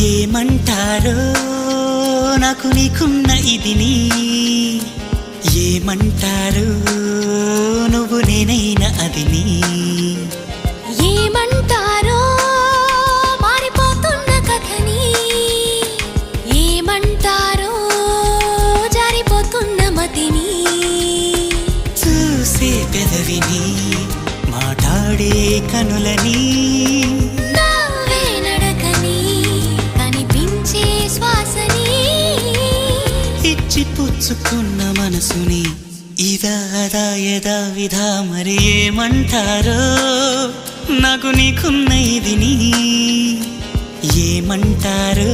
ఏమంటారో నాకు నీకున్న ఇదిని, ఏమంటారు నువ్వు నేనైన అదిని, ఏమంటారో మారిపోతున్న కథని, ఏమంటారో జారిపోతున్న మతిని, చూసే పెదవిని మాట్లాడే కనులని, నవ్వే నడకని కనిపించే శ్వాసని, ఇచ్చి పుచ్చుకున్న మనసుని ఇదా అదా యదా విధా మరి ఏమంటారో నాకు నీకున్న ఇదిని, ఏమంటారో